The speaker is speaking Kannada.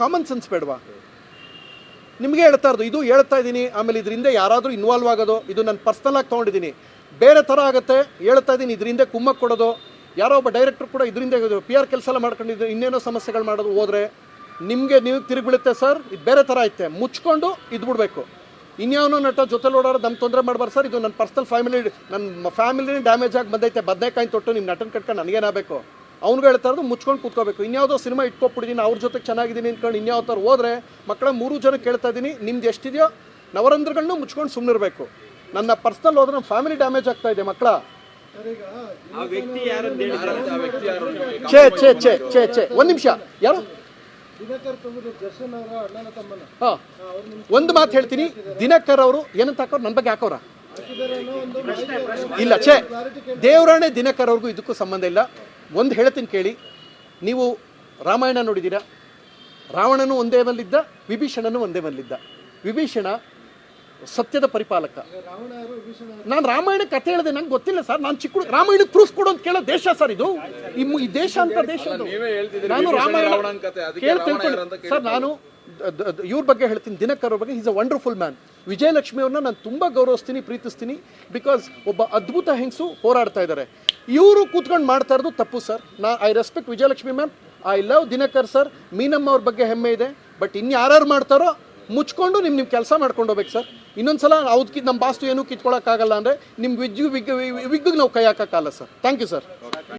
ಕಾಮನ್ ಸೆನ್ಸ್ ಬೇಡವಾ? ನಿಮಗೆ ಹೇಳ್ತಾ ಇರೋದು ಇದು ಹೇಳ್ತಾ ಇದ್ದೀನಿ. ಆಮೇಲೆ ಇದರಿಂದ ಯಾರಾದರೂ ಇನ್ವಾಲ್ವ್ ಆಗೋದು ಇದು ನಾನು ಪರ್ಸ್ನಲ್ ಆಗಿ ತೊಗೊಂಡಿದ್ದೀನಿ. ಬೇರೆ ಥರ ಆಗುತ್ತೆ ಹೇಳ್ತಾ ಇದ್ದೀನಿ. ಇದರಿಂದ ಕುಮ್ಮಕ್ಕೆ ಕೊಡೋದು, ಯಾರೋ ಒಬ್ಬ ಡೈರೆಕ್ಟರ್ ಕೂಡ ಇದರಿಂದ PR ಕೆಲಸ ಎಲ್ಲ ಮಾಡ್ಕೊಂಡಿದ್ದು ಇನ್ನೇನೋ ಸಮಸ್ಯೆಗಳು ಮಾಡೋದು ಹೋದರೆ ನಿಮಗೆ ನೀವು ತಿರುಗಿ ಬೀಳುತ್ತೆ ಸರ್. ಇದು ಬೇರೆ ಥರ ಐತೆ, ಮುಚ್ಕೊಂಡು ಇದು ಬಿಡಬೇಕು. ಇನ್ಯಾವನೋ ನಟ ಜೊತೆಲಿ ಓಡಾಡೋದು ನಮ್ಮ ತೊಂದರೆ ಮಾಡಬಾರ್ದು ಸರ್. ಇದು ನನ್ನ ಪರ್ಸ್ನಲ್ ನನ್ನ ಫ್ಯಾಮಿಲಿನೇ ಡ್ಯಾಮೇಜ್ ಆಗಿ ಬಂದೈತೆ. ಬದನೆಕಾಯಿ ತೊಟ್ಟು ನಿಮ್ಮ ನಟನ ಕಟ್ಕೊಂಡು ನನಗೇನಾಗಬೇಕು? ಅವ್ನಿಗೆ ಹೇಳ್ತಾ ಇರೋದು ಮುಚ್ಕೊಂಡು ಕೂತ್ಕೋಬೇಕು. ಇನ್ಯಾವುದೋ ಸಿನಿಮಾ ಇಟ್ಕೊಬಿಟ್ಟಿದ್ದೀನಿ, ಅವ್ರ ಜೊತೆಗೆ ಚೆನ್ನಾಗಿದ್ದೀನಿ ಅಂದ್ಕೊಂಡು ಇನ್ಯಾವ ಥರ ಹೋದರೆ ಮಕ್ಕಳ 3 ಜನ ಕೇಳ್ತಾ ಇದ್ದೀನಿ. ನಿಮ್ದು ಎಷ್ಟಿದೆಯೋ ನವರಂಧ್ರಗಳನ್ನೂ ಮುಚ್ಕೊಂಡು ಸುಮ್ಮನಿರಬೇಕು. ನನ್ನ ಪರ್ಸ್ನಲ್ ಹೋದ್ರೆ ನಮ್ಮ ಫ್ಯಾಮಿಲಿ ಡ್ಯಾಮೇಜ್ ಆಗ್ತಾ ಇದೆ ಮಕ್ಕಳ. ಒಂದು ನಿಮಿಷ, ಯಾರು ಹಾಂ ಒಂದು ಮಾತು ಹೇಳ್ತೀನಿ. ದಿನಕರ್ ಅವರು ಏನಂತ ಹಾಕೋರು, ನನ್ನ ಬಗ್ಗೆ ಹಾಕೋರ ಇಲ್ಲ. ದೇವರಾಣೆ ದಿನಕರ್ ಅವ್ರಿಗೂ ಇದಕ್ಕೂ ಸಂಬಂಧ ಇಲ್ಲ. ಒಂದು ಹೇಳ್ತೀನಿ ಕೇಳಿ. ನೀವು ರಾಮಾಯಣ ನೋಡಿದ್ದೀರಾ? ರಾವಣನು ಒಂದೇ ಮಲ್ಲಿದ್ದ, ವಿಭೀಷಣನು ಒಂದೇ ಮಲ್ಲಿದ್ದ. ವಿಭೀಷಣ ಸತ್ಯದ ಪರಿಪಾಲಕ. ನಾನು ರಾಮಾಯಣ ಕಥೆ ಹೇಳಿದೆ, ನಂಗೆ ಗೊತ್ತಿಲ್ಲ ಸರ್. ನಾನು ಚಿಕ್ಕ ರಾಮಾಯಣಕ್ಕೆ ಪ್ರೂಫ್ ಕೊಡು ಅಂತ ಕೇಳೋ ದೇಶ ಸರ್ ಇದು. ಈ ದೇಶ ಅಂತ ದೇಶ. ನಾನು ರಾಮಾಯಣ ಕೇಳ್ತೀನಿ ಸರ್. ನಾನು ಇವ್ರ ಬಗ್ಗೆ ಹೇಳ್ತೀನಿ, ದಿನಕರ್ ಅವ್ರ ಬಗ್ಗೆ. Is a wonderful man. Vijayalakshmi ಅವ್ರನ್ನ ನಾನು ತುಂಬ ಗೌರವಿಸ್ತೀನಿ, ಪ್ರೀತಿಸ್ತೀನಿ. ಬಿಕಾಸ್ ಒಬ್ಬ ಅದ್ಭುತ ಹೆಂಗಸು ಹೋರಾಡ್ತಾ ಇದ್ದಾರೆ. ಇವರು ಕೂತ್ಕೊಂಡು ಮಾಡ್ತಾ ಇರೋದು ತಪ್ಪು sir. I respect Vijayalakshmi ma'am, I love Dinakar sir. Meenamma ಅವ್ರ ಬಗ್ಗೆ ಹೆಮ್ಮೆ ಇದೆ. ಬಟ್ ಇನ್ಯಾರು ಮಾಡ್ತಾರೋ ಮುಚ್ಕೊಂಡು ನಿಮ್ಮ ಕೆಲಸ ಮಾಡ್ಕೊಂಡು ಹೋಗ್ಬೇಕು ಸರ್. ಇನ್ನೊಂದ್ಸಲ ಅವ್ದಕ್ಕೆ ನಮ್ಮ ಬಾಸ್ತು ಏನೂ ಕಿತ್ಕೊಳ್ಳೋಕ್ಕಾಗಲ್ಲ ಅಂದರೆ ನಿಮ್ಮ ವಿಗ್ಗಿಗೆ ನಾವು ಕೈ ಹಾಕೋಕ್ಕಾಗಲ್ಲ ಸರ್. Thank you sir.